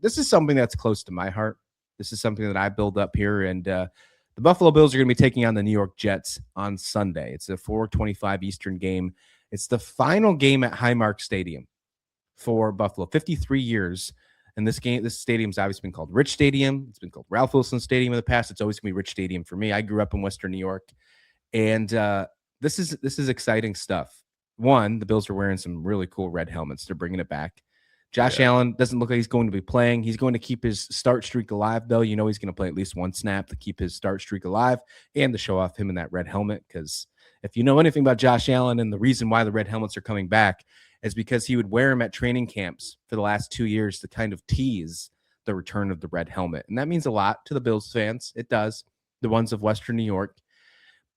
this is something that's close to my heart. This is something that I build up here, and the Buffalo Bills are going to be taking on the New York Jets on Sunday. It's a 4:25 Eastern game. It's the final game at Highmark Stadium for Buffalo. 53 years. And this stadium's obviously been called Rich Stadium. It's been called Ralph Wilson Stadium in the past. It's always going to be Rich Stadium for me. I grew up in Western New York, and this is exciting stuff. One, the Bills are wearing some really cool red helmets. They're bringing it back. Josh Allen doesn't look like he's going to be playing. He's going to keep his start streak alive, though. You know he's going to play at least one snap to keep his start streak alive and to show off him in that red helmet. Because if you know anything about Josh Allen and the reason why the red helmets are coming back is because he would wear them at training camps for the last 2 years to kind of tease the return of the red helmet. And that means a lot to the Bills fans. It does, the ones of Western New York.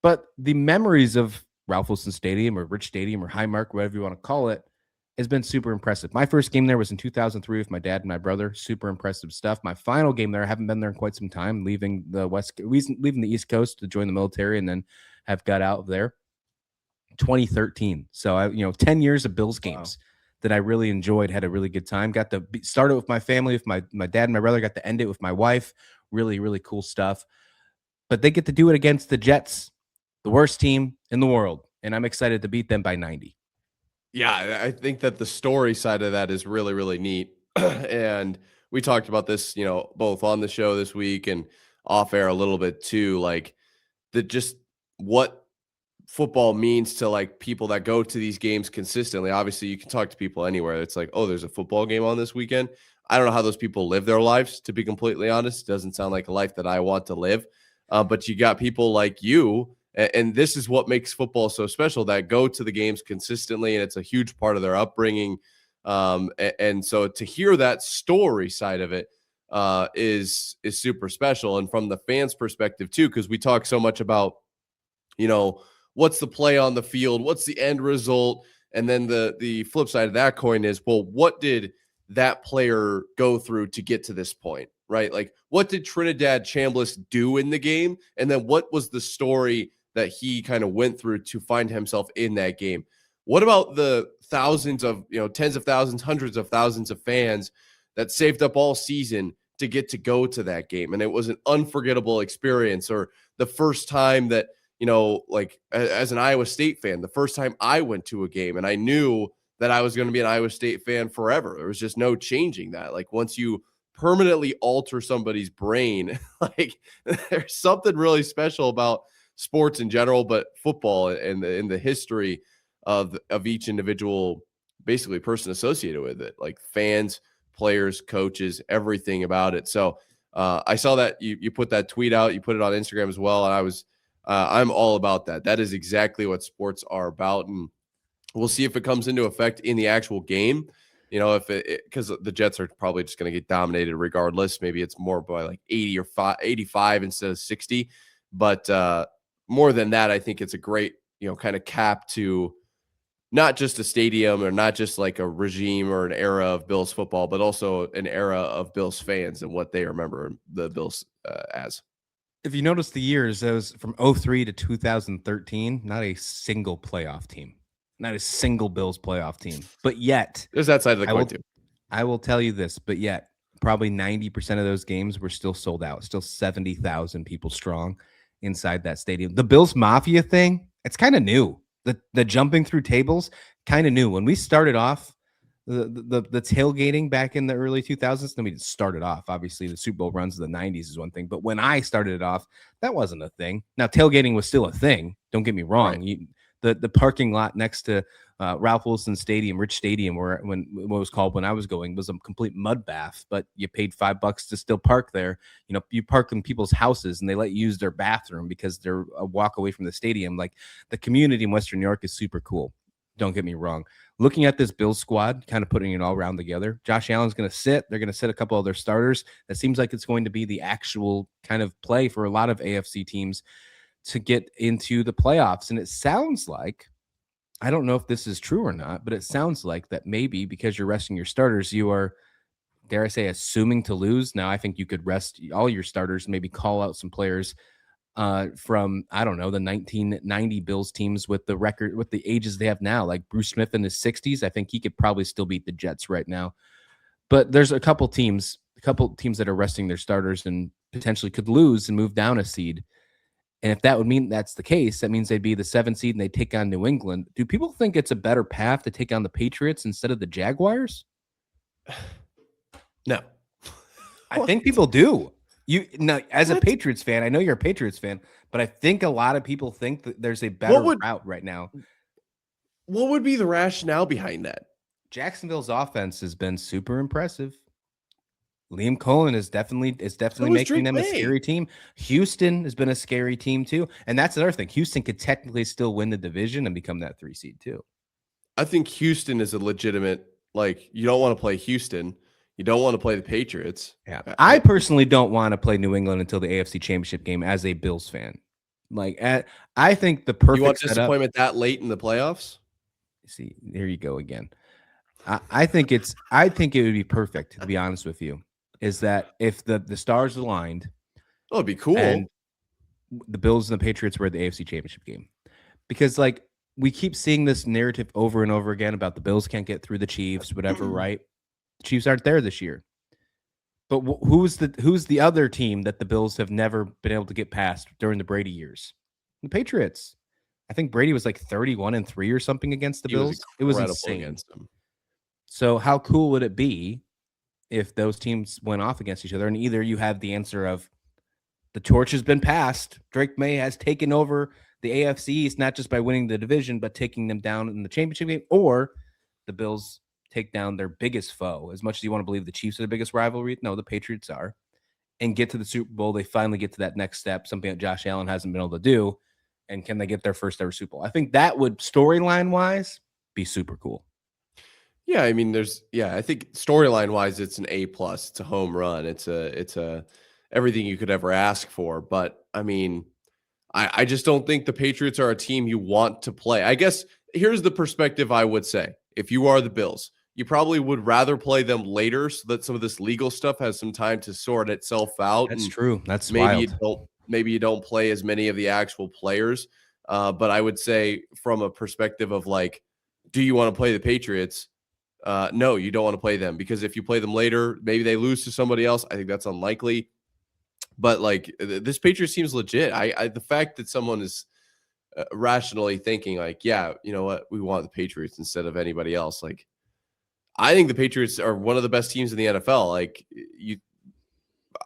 But the memories of Ralph Wilson Stadium or Rich Stadium or Highmark, whatever you want to call it, has been super impressive. My first game there was in 2003 with my dad and my brother. Super impressive stuff. My final game there, I haven't been there in quite some time, leaving the East Coast to join the military and then have got out of there. 2013. So 10 years of Bills games that I really enjoyed, had a really good time. Got to start it with my family, with my dad and my brother, got to end it with my wife. Really, really cool stuff. But they get to do it against the Jets, the worst team in the world. And I'm excited to beat them by 90. Yeah, I think that the story side of that is really, really neat. And we talked about this, both on the show this week and off air a little bit too, like just what football means to like people that go to these games consistently. Obviously, you can talk to people anywhere. It's like, oh, there's a football game on this weekend. I don't know how those people live their lives, to be completely honest. It doesn't sound like a life that I want to live. But you got people like you, and this is what makes football so special, that go to the games consistently, and it's a huge part of their upbringing. And so to hear that story side of it is super special. And from the fans' perspective too, because we talk so much about, what's the play on the field, what's the end result, and then the flip side of that coin is, well, what did that player go through to get to this point, right? Like, what did Trinidad Chambliss do in the game, and then what was the story that he kind of went through to find himself in that game? What about the thousands of, tens of thousands, hundreds of thousands of fans that saved up all season to get to go to that game? And it was an unforgettable experience. Or the first time that, like as an Iowa State fan, the first time I went to a game and I knew that I was going to be an Iowa State fan forever. There was just no changing that. Like, once you permanently alter somebody's brain, like, there's something really special about sports in general, but football and in the history of each individual, basically, person associated with it, like fans, players, coaches, everything about it. So I saw that you put that tweet out, you put it on Instagram as well, and I'm all about that. That is exactly what sports are about, and we'll see if it comes into effect in the actual game. Because the Jets are probably just going to get dominated regardless. Maybe it's more by like 80 or 85 instead of 60. But more than that, I think it's a great, kind of cap to not just a stadium or not just like a regime or an era of Bills football, but also an era of Bills fans and what they remember the Bills as. If you notice the years, that was from 2003 to 2013, not a single playoff team. Not a single Bills playoff team. But yet, there's that side of the coin too. I will tell you this, but yet probably 90% of those games were still sold out. Still 70,000 people strong inside that stadium. The Bills Mafia thing, it's kind of new. The jumping through tables, kind of new. When we started off the tailgating back in the early 2000s, then we started off. Obviously, the Super Bowl runs of the 90s is one thing, but when I started it off, that wasn't a thing. Now, tailgating was still a thing. Don't get me wrong. Right. The parking lot next to Ralph Wilson Stadium, Rich Stadium, what was called when I was going, was a complete mud bath, but you paid $5 to still park there. You park in people's houses and they let you use their bathroom because they're a walk away from the stadium. Like, the community in Western New York is super cool. Don't get me wrong. Looking at this Bills squad, kind of putting it all around together, Josh Allen's going to sit. They're going to sit a couple of their starters. That seems like it's going to be the actual kind of play for a lot of AFC teams to get into the playoffs. And it sounds like, I don't know if this is true or not, but it sounds like that maybe because you're resting your starters, you are, dare I say, assuming to lose. Now, I think you could rest all your starters, maybe call out some players from, I don't know, the 1990 Bills teams with the record, with the ages they have now, like Bruce Smith in his 60s. I think he could probably still beat the Jets right now. But there's a couple teams, a couple teams that are resting their starters and potentially could lose and move down a seed. And if that would mean that's the case, that means they'd be the 7th seed and they take on New England. Do people think it's a better path to take on the Patriots instead of the Jaguars? No. I think people do. You now, as a What? Patriots fan, I know you're a Patriots fan, but I think a lot of people think that there's a better route right now. What would be the rationale behind that? Jacksonville's offense has been super impressive. Liam Cohen is definitely So is making Drake them a May. scary team. Houston has been a scary team too, and that's another thing. Houston could technically still win the division and become that 3 seed too. I think Houston is a legitimate, like, you don't want to play Houston. You don't want to play the Patriots. Yeah. I personally don't want to play New England until the AFC Championship game as a Bills fan. Like, I think the perfect You want setup, disappointment that late in the playoffs? see, here you go again. I think it would be perfect, to be honest with you, is that if the stars aligned, Oh, it'd be cool. and the Bills and the Patriots were at the AFC Championship game. Because, like, we keep seeing this narrative over and over again about the Bills can't get through the Chiefs, whatever, right? The Chiefs aren't there this year. But who's the other team that the Bills have never been able to get past during the Brady years? The Patriots. I think Brady was like 31-3 or something against the Bills. It was insane. Against them. So how cool would it be if those teams went off against each other? And either you have the answer of the torch has been passed. Drake May has taken over the AFC East, not just by winning the division, but taking them down in the championship game, or the Bills take down their biggest foe. As much as you want to believe the Chiefs are the biggest rivalry, no, the Patriots are, and get to the Super Bowl. They finally get to that next step, something that Josh Allen hasn't been able to do. And can they get their first ever Super Bowl? I think that would, storyline wise, be super cool. Yeah, I mean, I think storyline wise, it's an A+. It's a home run. It's a everything you could ever ask for. But I mean, I just don't think the Patriots are a team you want to play. I guess here's the perspective I would say. If you are the Bills, you probably would rather play them later so that some of this legal stuff has some time to sort itself out. That's true. That's maybe wild. Maybe you don't play as many of the actual players. But I would say from a perspective of, like, do you want to play the Patriots? No, you don't want to play them, because if you play them later, maybe they lose to somebody else. I think that's unlikely. But, like, this Patriots seems legit. The fact that someone is rationally thinking, like, yeah, you know what, we want the Patriots instead of anybody else. Like, I think the Patriots are one of the best teams in the NFL. Like,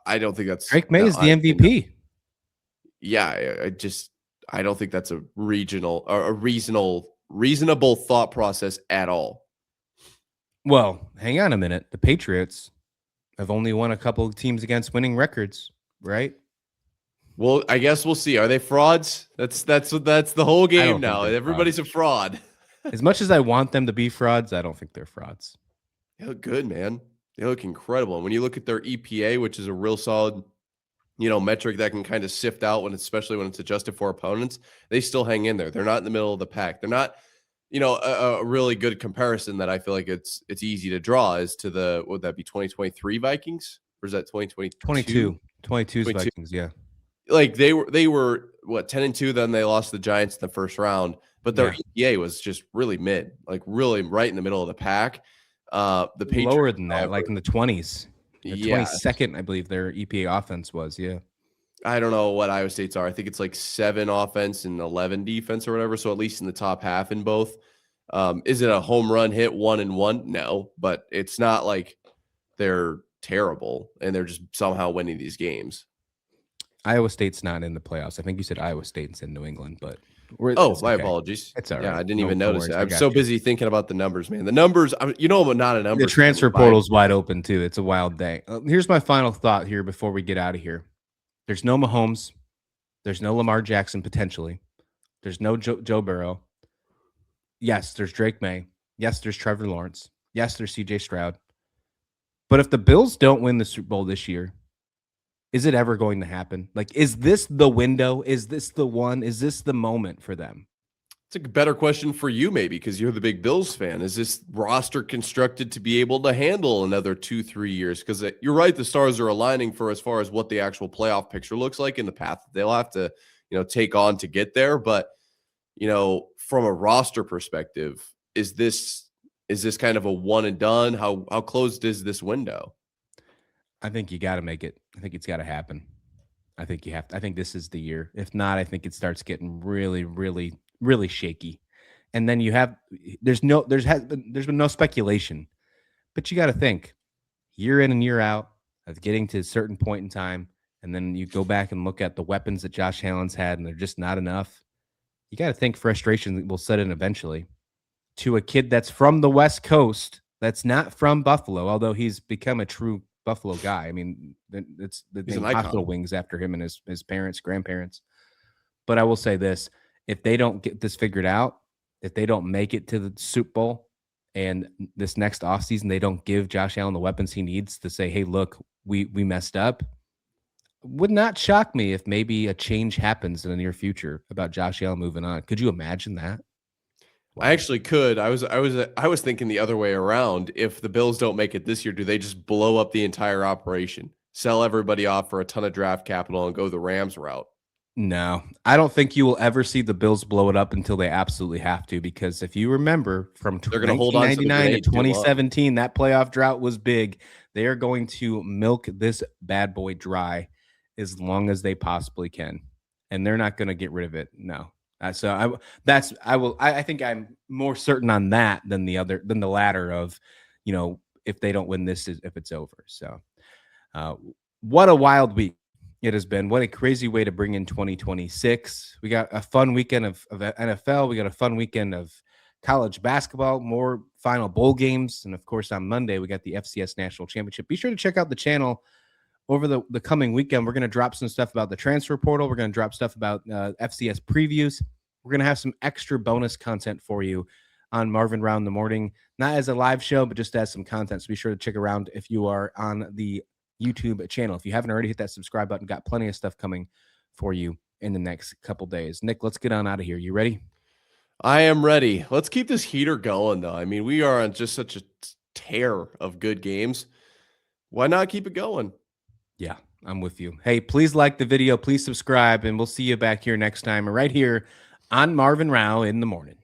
I don't think that's Drake May is the MVP. Yeah, I don't think that's a regional or a reasonable thought process at all. Well, hang on a minute. The Patriots have only won a couple of teams against winning records, right? Well, I guess we'll see. Are they frauds? That's the whole game now. Everybody's a fraud. As much as I want them to be frauds, I don't think they're frauds. They look good, man. They look incredible. And when you look at their EPA, which is a real solid, metric that can kind of sift out especially when it's adjusted for opponents, they still hang in there. They're not in the middle of the pack. They're not, a really good comparison that I feel like it's easy to draw is to would that be 2023 Vikings? Or is that 2022? 22's Vikings, yeah. Like they were what, 10-2, then they lost the Giants in the first round, but their EPA was just really mid, like really right in the middle of the pack. The Patriots lower than that, like in the 20s. The yeah. 22nd, I believe their EPA offense was, yeah. I don't know what Iowa State's are. I think it's like 7 offense and 11 defense or whatever. So at least in the top half in both. Is it a home run hit 1-1? No, but it's not like they're terrible and they're just somehow winning these games. Iowa State's not in the playoffs. I think you said Iowa State instead of New England, but my apologies. It's all right. Yeah, I didn't even notice it. I'm so busy thinking about the numbers, man. The numbers, I'm not a number. The transfer portal's wide open too. It's a wild day. Here's my final thought here before we get out of here. There's no Mahomes. There's no Lamar Jackson potentially. There's no Joe Burrow. Yes, there's Drake May. Yes, there's Trevor Lawrence. Yes, there's CJ Stroud. But if the Bills don't win the Super Bowl this year, is it ever going to happen? Like, is this the window? Is this the one? Is this the moment for them? It's a better question for you, maybe, because you're the big Bills fan. Is this roster constructed to be able to handle another 2-3 years? Because you're right, the stars are aligning for as far as what the actual playoff picture looks like in the path that they'll have to, take on to get there. But, from a roster perspective, is this kind of a one and done? How closed is this window? I think you got to make it. I think it's got to happen. I think you have to. I think this is the year. If not, I think it starts getting really, really, really shaky. And then you have there's been no speculation, but you got to think year in and year out of getting to a certain point in time, and then you go back and look at the weapons that Josh Allen's had, and they're just not enough. You got to think frustration will set in eventually. To a kid that's from the West Coast, that's not from Buffalo, although he's become a true Buffalo guy. I mean, it's the He's an name icon. Hospital Wings after him and his parents, grandparents. But I will say this: if they don't get this figured out, if they don't make it to the Super Bowl, and this next offseason they don't give Josh Allen the weapons he needs to say, "Hey, look, we messed up," would not shock me if maybe a change happens in the near future about Josh Allen moving on. Could you imagine that? I Wow. actually could. I was thinking the other way around. If the Bills don't make it this year, do they just blow up the entire operation, sell everybody off for a ton of draft capital, and go the Rams route? No, I don't think you will ever see the Bills blow it up until they absolutely have to. Because if you remember from They're going to hold on to the 1999 to grenade too long. 2017, that playoff drought was big. They are going to milk this bad boy dry as long as they possibly can, and they're not going to get rid of it. No, so I think I'm more certain on that than the latter of, if they don't win this, if it's over. So, uh, what a wild week it has been. What a crazy way to bring in 2026. We got a fun weekend of NFL. We got a fun weekend of college basketball, more final bowl games. And of course, on Monday, we got the FCS National Championship. Be sure to check out the channel over the coming weekend. We're going to drop some stuff about the transfer portal. We're going to drop stuff about FCS previews. We're going to have some extra bonus content for you on Marv and Rauh in the morning, not as a live show, but just as some content. So be sure to check around if you are on the YouTube channel. If you haven't already, hit that subscribe button. Got plenty of stuff coming for you in the next couple days. Nick, let's get on out of here. You ready? I am ready. Let's keep this heater going, though. I mean, we are on just such a tear of good games. Why not keep it going? Yeah, I'm with you. Hey, please like the video. Please subscribe, and we'll see you back here next time right here on Marv and Rauh in the morning.